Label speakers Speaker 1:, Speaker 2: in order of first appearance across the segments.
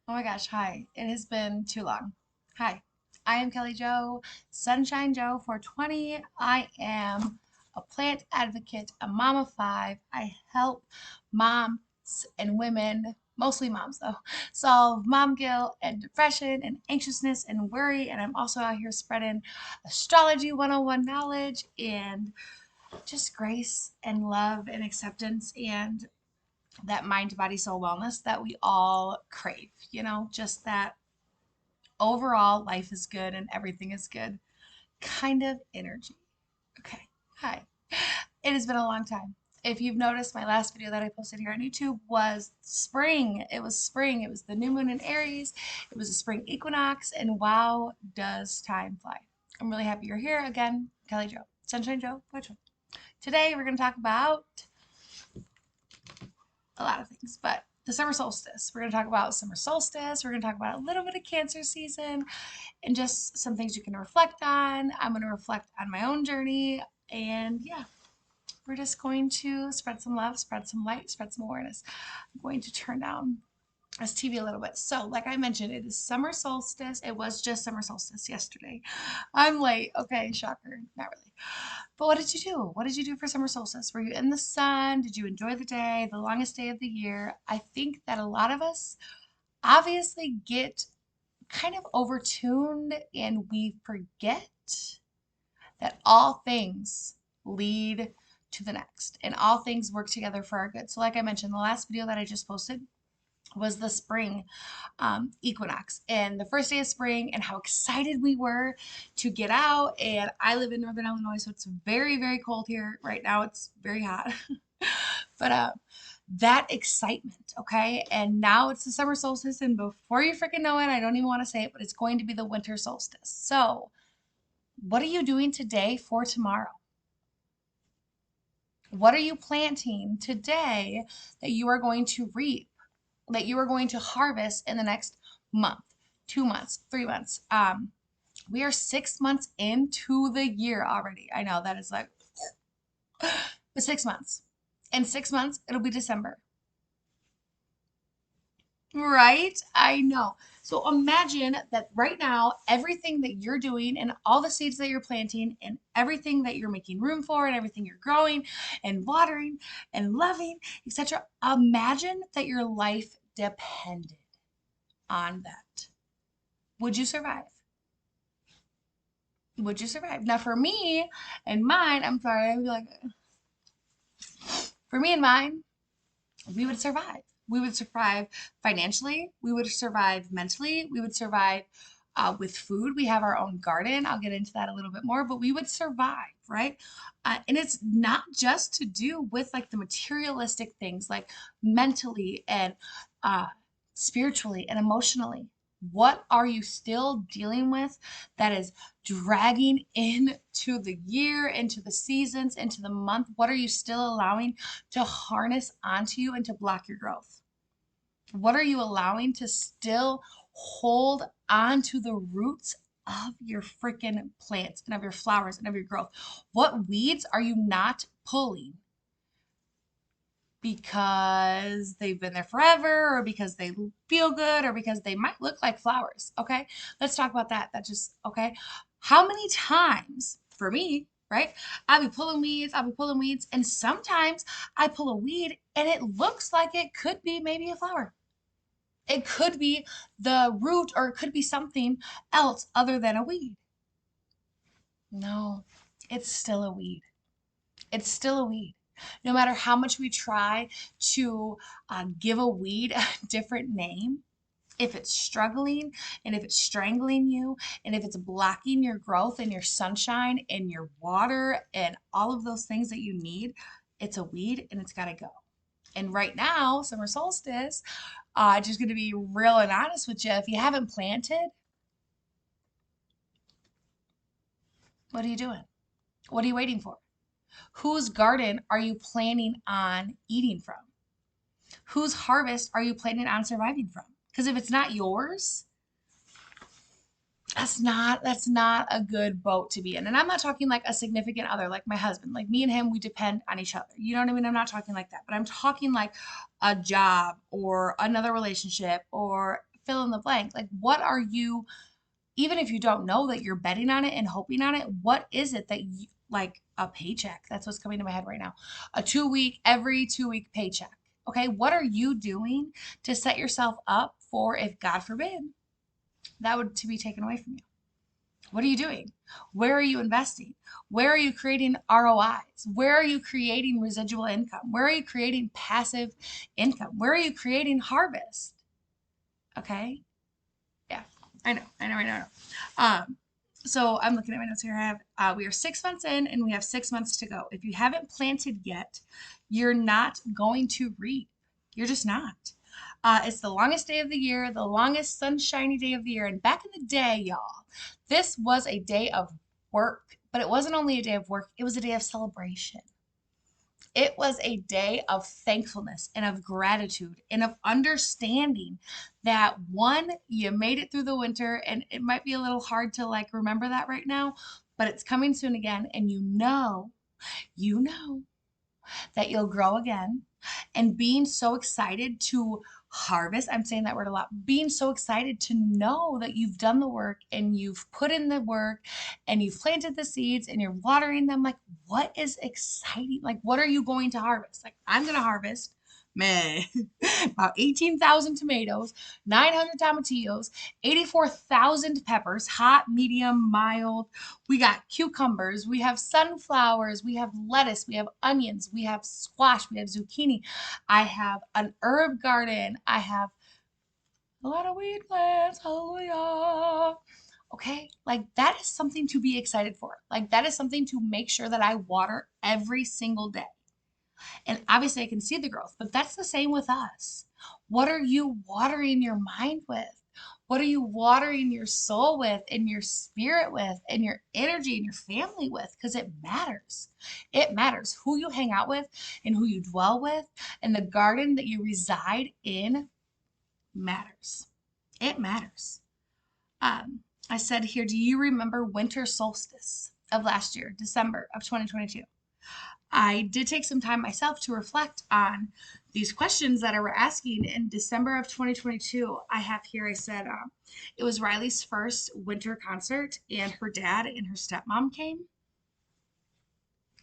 Speaker 1: Oh my gosh, hi. It has been too long. Hi, I am Kelly Joe, Sunshine Joe 420. I am a plant advocate, a mom of five. I help moms and women, mostly moms though, solve mom guilt and depression and anxiousness and worry. And I'm also out here spreading astrology 101 knowledge and just grace and love and acceptance and that mind, body, soul wellness that we all crave, just that overall life is good and everything is good kind of energy. Okay. Hi. It has been a long time. If you've noticed, my last video that I posted here on YouTube was spring. It was spring. It was the new moon in Aries. It was a spring equinox. And wow, does time fly. I'm really happy you're here again. Kelly Joe, Sunshine Joe, which one? Today we're going to talk about a lot of things, but the summer solstice. We're going to talk about summer solstice. We're going to talk about a little bit of Cancer season and just some things you can reflect on. I'm going to reflect on my own journey. And yeah, we're just going to spread some love, spread some light, spread some awareness. I'm going to turn down this TV a little bit. So, like I mentioned, it is summer solstice. It was just summer solstice yesterday. I'm late. Okay, shocker. Not really. But what did you do? What did you do for summer solstice? Were you in the sun? Did you enjoy the day, the longest day of the year? I think that a lot of us obviously get kind of overtuned and we forget that all things lead to the next and all things work together for our good. So, like I mentioned, the last video that I just posted was the spring equinox and the first day of spring and how excited we were to get out. And I live in Northern Illinois, so it's very, very cold here right now. It's very hot. But that excitement, okay? And now it's the summer solstice, and before you freaking know it, I don't even want to say it, but it's going to be the winter solstice. So, what are you doing today for tomorrow? What are you planting today that you are going to reap, that you are going to harvest in the next month, 2 months, 3 months? We are 6 months into the year already. I know that is like, but 6 months. In 6 months, it'll be December. Right? I know. So imagine that right now, everything that you're doing and all the seeds that you're planting and everything that you're making room for and everything you're growing and watering and loving, etc. Imagine that your life depended on that. Would you survive? Would you survive? Now, for me and mine, I'm sorry, I'd be like, for me and mine, we would survive. We would survive financially. We would survive mentally. We would survive with food. We have our own garden. I'll get into that a little bit more, but we would survive, right? And it's not just to do with like the materialistic things, like mentally and uh, spiritually and emotionally. What are you still dealing with that is dragging into the year, into the seasons, into the month? What are you still allowing to harness onto you and to block your growth? What are you allowing to still hold on to the roots of your freaking plants and of your flowers and of your growth? What weeds are you not pulling because they've been there forever or because they feel good or because they might look like flowers? Okay, let's talk about that. That just, okay. How many times for me, right? I'll be pulling weeds, and sometimes I pull a weed and it looks like it could be maybe a flower. It could be the root or it could be something else other than a weed. No, it's still a weed. It's still a weed. No matter how much we try to give a weed a different name, if it's struggling and if it's strangling you and if it's blocking your growth and your sunshine and your water and all of those things that you need, it's a weed and it's got to go. And right now, summer solstice, just going to be real and honest with you. If you haven't planted, what are you doing? What are you waiting for? Whose garden are you planning on eating from? Whose harvest are you planning on surviving from? Because if it's not yours, that's not a good boat to be in. And I'm not talking like a significant other, like my husband. Like me and him, we depend on each other. You know what I mean? I'm not talking like that, but I'm talking like a job or another relationship or fill in the blank. Like, what are you, even if you don't know that you're betting on it and hoping on it, what is it that you, like a paycheck? That's what's coming to my head right now. Every 2 week paycheck. Okay. What are you doing to set yourself up for, if God forbid, that would to be taken away from you? What are you doing? Where are you investing? Where are you creating ROIs? Where are you creating residual income? Where are you creating passive income? Where are you creating harvest? Okay. Yeah, I know. Um, so I'm looking at my notes here. We are 6 months in and we have 6 months to go. If you haven't planted yet, you're not going to reap. You're just not. It's the longest day of the year, the longest sunshiny day of the year. And back in the day, y'all, this was a day of work, but it wasn't only a day of work, it was a day of celebration. It was a day of thankfulness and of gratitude and of understanding that one, you made it through the winter, and it might be a little hard to like remember that right now, but it's coming soon again. And you know that you'll grow again, and being so excited to harvest. I'm saying that word a lot. Being so excited to know that you've done the work and you've put in the work and you've planted the seeds and you're watering them. Like, what is exciting? Like, what are you going to harvest? Like, I'm going to harvest man, about 18,000 tomatoes, 900 tomatillos, 84,000 peppers, hot, medium, mild. We got cucumbers, we have sunflowers, we have lettuce, we have onions, we have squash, we have zucchini. I have an herb garden. I have a lot of weed plants. Hallelujah. Okay, like that is something to be excited for. Like that is something to make sure that I water every single day. And obviously, I can see the growth, but that's the same with us. What are you watering your mind with? What are you watering your soul with, and your spirit with, and your energy and your family with? Because it matters. It matters who you hang out with and who you dwell with, and the garden that you reside in matters. It matters. I said here, do you remember winter solstice of last year, December of 2022? I did take some time myself to reflect on these questions that I were asking in December of 2022. I have here, I said, it was Riley's first winter concert, and her dad and her stepmom came.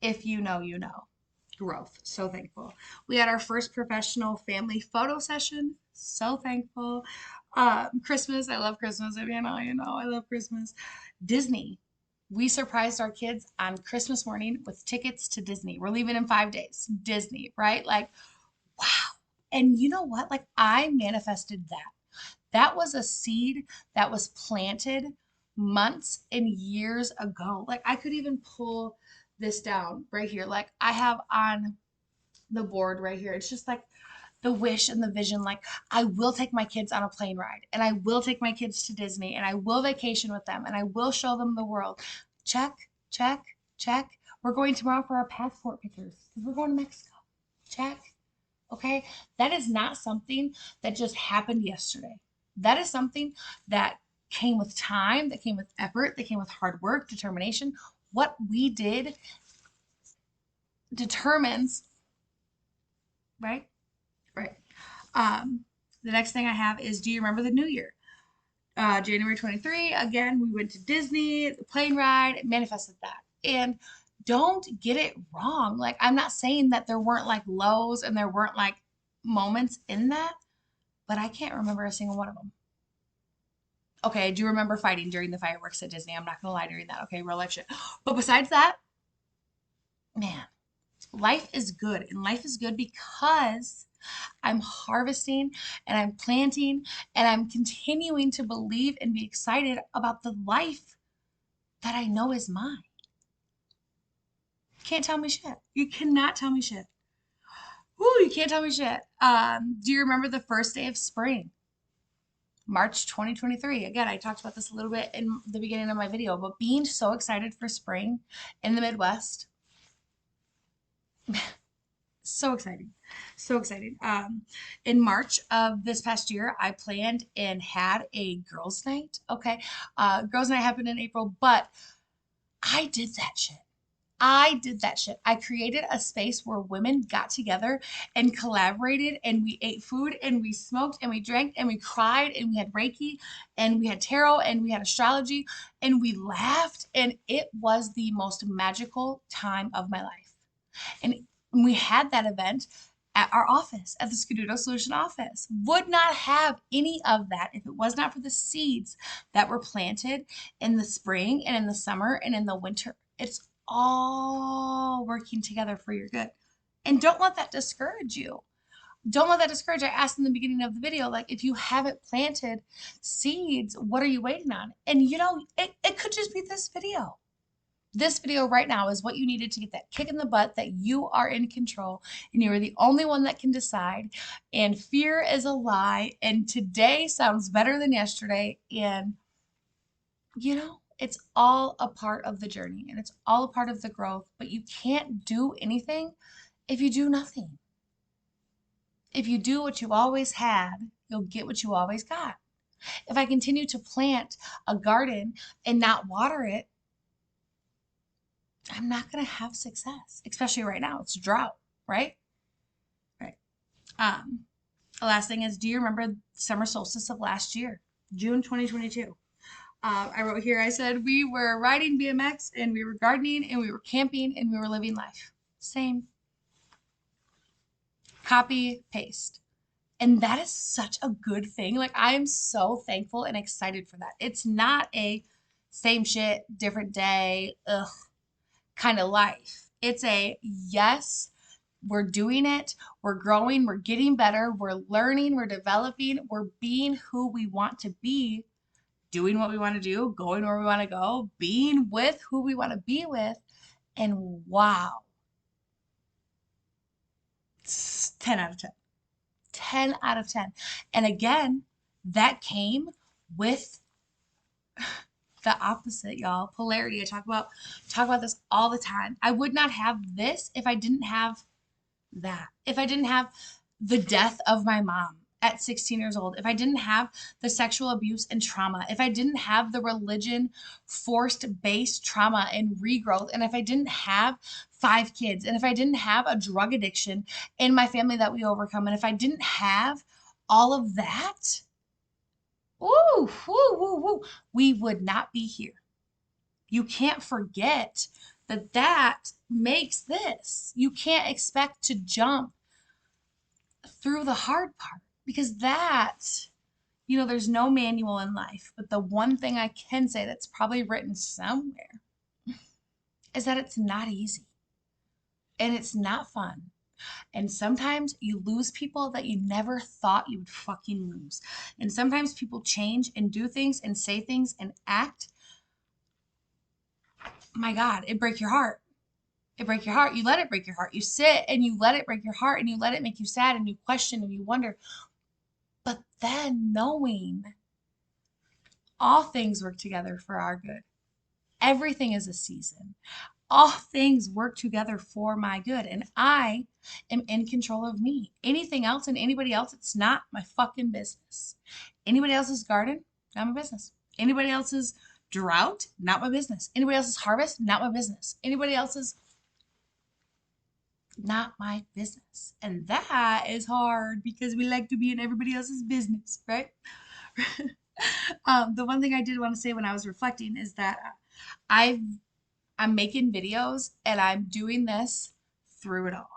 Speaker 1: If you know, you know. Growth. So thankful. We had our first professional family photo session. So thankful. Christmas. I love Christmas. If you know, I love Christmas. Disney. We surprised our kids on Christmas morning with tickets to Disney. We're leaving in 5 days. Disney, right? Like, wow. And you know what? Like, I manifested that. That was a seed that was planted months and years ago. Like, I could even pull this down right here. Like, I have on the board right here. It's just like the wish and the vision. Like, I will take my kids on a plane ride, and I will take my kids to Disney, and I will vacation with them, and I will show them the world. Check, check, check. We're going tomorrow for our passport pictures because we're going to Mexico. Check. Okay. That is not something that just happened yesterday. That is something that came with time, that came with effort, that came with hard work, determination. What we did determines, right? Right. The next thing I have is, do you remember the new year? January 23, again, we went to Disney, the plane ride, manifested that. And don't get it wrong. Like, I'm not saying that there weren't like lows and there weren't like moments in that, but I can't remember a single one of them. Okay, I do remember fighting during the fireworks at Disney. I'm not gonna lie during that. Okay, real life shit. But besides that, man, life is good. And life is good because I'm harvesting and I'm planting and I'm continuing to believe and be excited about the life that I know is mine. Can't tell me shit. You cannot tell me shit. Ooh, you can't tell me shit. Do you remember the first day of spring? March 2023. Again, I talked about this a little bit in the beginning of my video, but being so excited for spring in the Midwest, so exciting. So exciting. In March of this past year, I planned and had a girls' night. Okay. Girls' night happened in April, but I did that shit. I did that shit. I created a space where women got together and collaborated, and we ate food and we smoked and we drank and we cried and we had Reiki and we had tarot and we had astrology and we laughed, and it was the most magical time of my life. And we had that event at our office, at the Scududo Solution office. Would not have any of that if it was not for the seeds that were planted in the spring and in the summer and in the winter. It's all working together for your good. And don't let that discourage you. Don't let that discourage. I asked in the beginning of the video, like, if you haven't planted seeds, what are you waiting on? And it could just be this video. This video right now is what you needed to get that kick in the butt that you are in control and you are the only one that can decide. And fear is a lie. And today sounds better than yesterday. And, it's all a part of the journey and it's all a part of the growth. But you can't do anything if you do nothing. If you do what you always had, you'll get what you always got. If I continue to plant a garden and not water it, I'm not going to have success, especially right now. It's drought, right? Right. The last thing is, do you remember summer solstice of last year, June 2022? I wrote here, I said, we were riding BMX and we were gardening and we were camping and we were living life. Same. Copy, paste. And that is such a good thing. Like, I am so thankful and excited for that. It's not a same shit, different day, ugh, kind of life. It's a yes, we're doing it, we're growing, we're getting better, we're learning, we're developing, we're being who we want to be, doing what we want to do, going where we want to go, being with who we want to be with. And wow, it's 10 out of 10. 10 out of 10. And again, that came with the opposite, y'all. Polarity. I talk about this all the time. I would not have this if I didn't have that. If I didn't have the death of my mom at 16 years old, if I didn't have the sexual abuse and trauma, if I didn't have the religion forced based trauma and regrowth, and if I didn't have 5 kids, and if I didn't have a drug addiction in my family that we overcome, and if I didn't have all of that, woo, woo, woo, woo, we would not be here. You can't forget that that makes this. You can't expect to jump through the hard part because that, there's no manual in life. But the one thing I can say that's probably written somewhere is that it's not easy and it's not fun. And sometimes you lose people that you never thought you would fucking lose. And sometimes people change and do things and say things and act. My God, it breaks your heart. It breaks your heart. You let it break your heart. You sit and you let it break your heart and you let it make you sad and you question and you wonder. But then knowing all things work together for our good. Everything is a season. All things work together for my good. And I am in control of me. Anything else and anybody else, it's not my fucking business. Anybody else's garden, not my business. Anybody else's drought, not my business. Anybody else's harvest, not my business. Anybody else's, not my business. And that is hard because we like to be in everybody else's business, right? The one thing I did want to say when I was reflecting is that I'm making videos and I'm doing this through it all.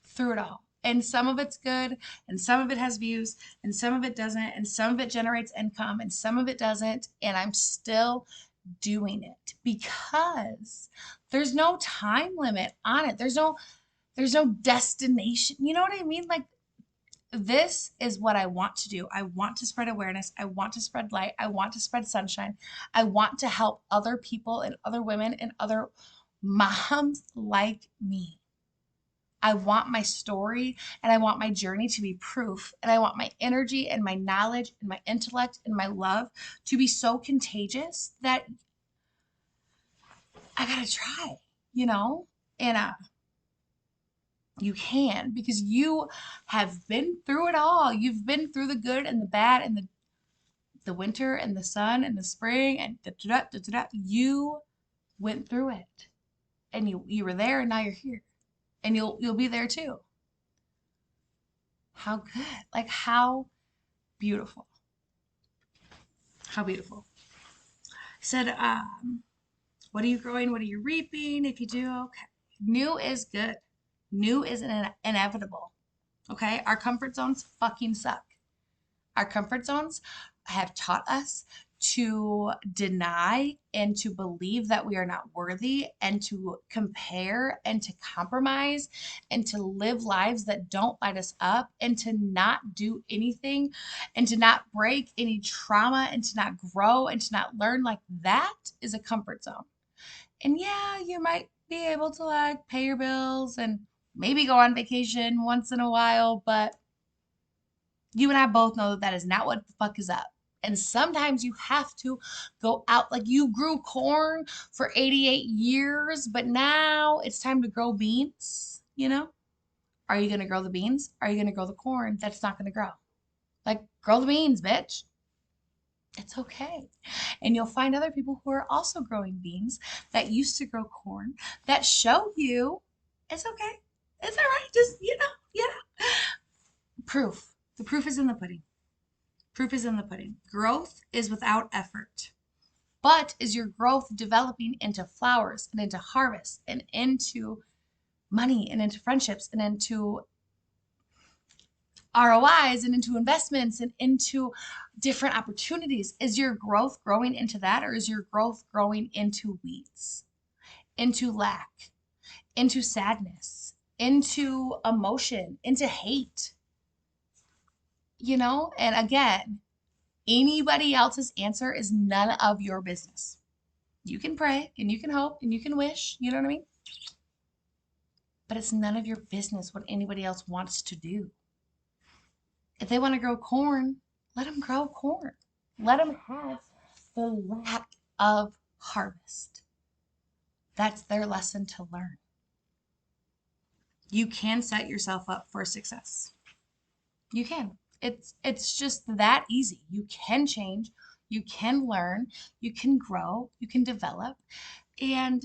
Speaker 1: Through it all. And some of it's good and some of it has views and some of it doesn't and some of it generates income and some of it doesn't. And I'm still doing it because there's no time limit on it. There's no destination. You know what I mean? Like, this is what I want to do. I want to spread awareness. I want to spread light. I want to spread sunshine. I want to help other people and other women and other moms like me. I want my story and I want my journey to be proof. And I want my energy and my knowledge and my intellect and my love to be so contagious that I gotta try, And you can, because you have been through it all. You've been through the good and the bad and the winter and the sun and the spring and da-da-da-da-da. You went through it. And you were there and now you're here. And you'll be there too. How good. Like how beautiful. How beautiful. Said, what are you growing? What are you reaping? If you do, okay. New is good. New is inevitable. Okay? Our comfort zones fucking suck. Our comfort zones have taught us to deny and to believe that we are not worthy and to compare and to compromise and to live lives that don't light us up and to not do anything and to not break any trauma and to not grow and to not learn. Like that is a comfort zone. And yeah, you might be able to like pay your bills and maybe go on vacation once in a while, but you and I both know that that is not what the fuck is up. And sometimes you have to go out like you grew corn for 88 years, but now it's time to grow beans, you know? Are you going to grow the beans? Are you going to grow the corn that's not going to grow? Like, grow the beans, bitch. It's okay. And you'll find other people who are also growing beans that used to grow corn that show you it's okay. It's all right. Just, yeah. Proof. The proof is in the pudding. Proof is in the pudding. Growth is without effort. But is your growth developing into flowers and into harvest and into money and into friendships and into ROIs and into investments and into different opportunities? Is your growth growing into that, or is your growth growing into weeds, into lack, into sadness, into emotion, into hate? And again, anybody else's answer is none of your business. You can pray and you can hope and you can wish, you know what I mean? But it's none of your business what anybody else wants to do. If they want to grow corn, let them grow corn. Let them have the lack of harvest. That's their lesson to learn. You can set yourself up for success. You can. It's just that easy. You can change, you can learn, you can grow, you can develop, and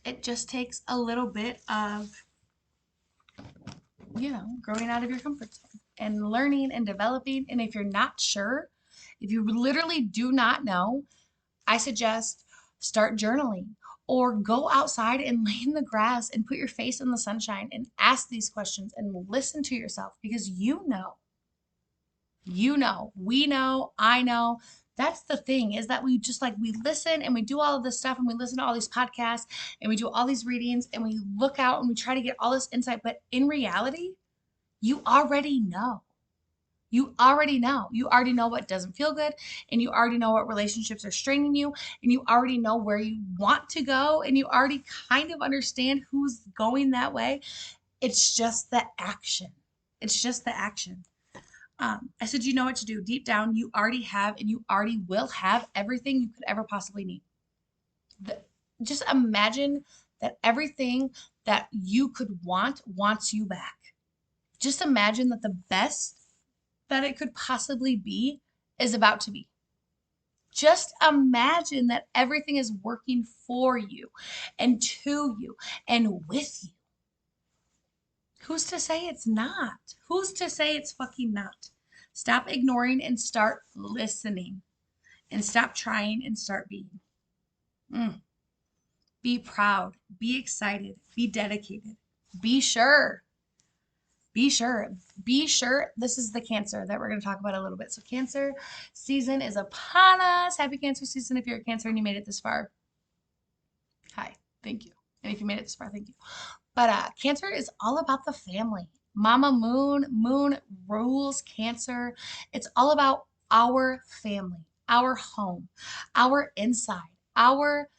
Speaker 1: it just takes a little bit of growing out of your comfort zone and learning and developing. And if you're not sure, if you literally do not know, I suggest start journaling or go outside and lay in the grass and put your face in the sunshine and ask these questions and listen to yourself, because we know, I know. That's the thing, is that we just we listen and we do all of this stuff and we listen to all these podcasts and we do all these readings and we look out and we try to get all this insight. But in reality, you already know. You already know. You already know what doesn't feel good, and you already know what relationships are straining you, and you already know where you want to go, and you already kind of understand who's going that way. It's just the action. It's just the action. I said, you know what to do. Deep down, you already have and you already will have everything you could ever possibly need. Just imagine that everything that you could want wants you back. Just imagine that the best that it could possibly be is about to be. Just imagine that everything is working for you and to you and with you. Who's to say it's not? Who's to say it's fucking not? Stop ignoring and start listening. And stop trying and start being. Be proud. Be excited. Be dedicated. Be sure. Be sure. Be sure. This is the Cancer that we're going to talk about a little bit. So Cancer season is upon us. Happy Cancer season if you're a Cancer and you made it this far. Hi. Thank you. And if you made it this far, thank you. But Cancer is all about the family. Mama Moon rules Cancer. It's all about our family, our home, our inside, our.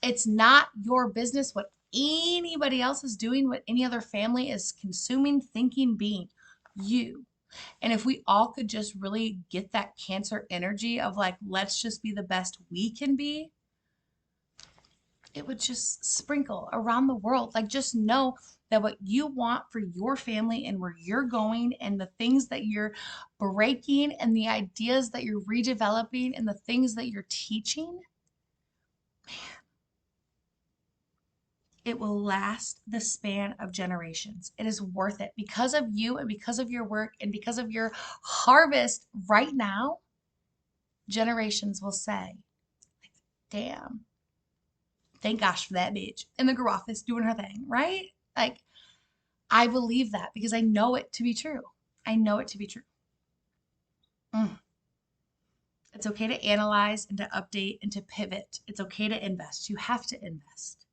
Speaker 1: It's not your business what anybody else is doing, what any other family is consuming, thinking, being. You. And if we all could just really get that Cancer energy of let's just be the best we can be, it would just sprinkle around the world. Just know that what you want for your family and where you're going and the things that you're breaking and the ideas that you're redeveloping and the things that you're teaching, It will last the span of generations. It is worth it because of you and because of your work and because of your harvest right now. Generations will say, damn, thank gosh for that bitch in the grow office doing her thing, right? Like, I believe that because I know it to be true. I know it to be true. Mm. It's okay to analyze and to update and to pivot. It's okay to invest. You have to invest.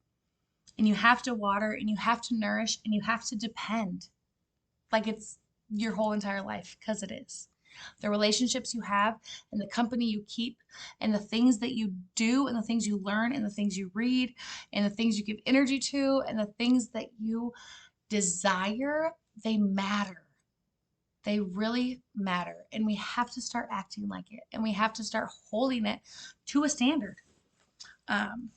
Speaker 1: And you have to water and you have to nourish and you have to depend like it's your whole entire life because it is. The relationships you have and the company you keep and the things that you do and the things you learn and the things you read and the things you give energy to and the things that you desire, they matter. They really matter. And we have to start acting like it and we have to start holding it to a standard. Um,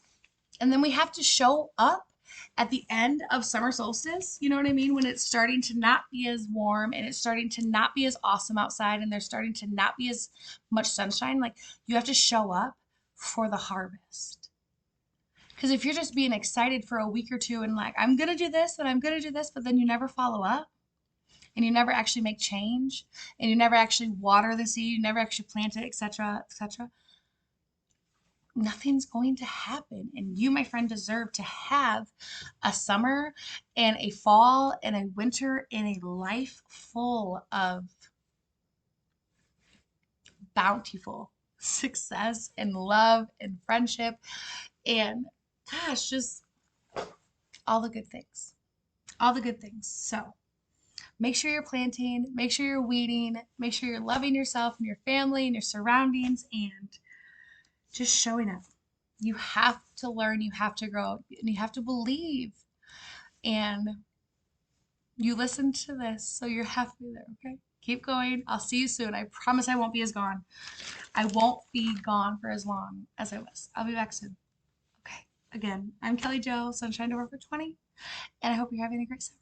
Speaker 1: and then we have to show up at the end of summer solstice, you know what I mean? When it's starting to not be as warm and it's starting to not be as awesome outside and there's starting to not be as much sunshine, like you have to show up for the harvest. Because if you're just being excited for a week or two and like, I'm going to do this and I'm going to do this, but then you never follow up and you never actually make change and you never actually water the seed, you never actually plant it, etc., etc., nothing's going to happen. And you, my friend, deserve to have a summer and a fall and a winter and a life full of bountiful success and love and friendship and gosh, just all the good things. All the good things. So make sure you're planting, make sure you're weeding, make sure you're loving yourself and your family and your surroundings and just showing up. You have to learn, you have to grow, and you have to believe. And you listen to this, so you're halfway there, okay? Keep going. I'll see you soon. I promise I won't be as gone. I won't be gone for as long as I was. I'll be back soon. Okay. Again, I'm Kelly Jo, Sunshine Over for 20, and I hope you're having a great summer.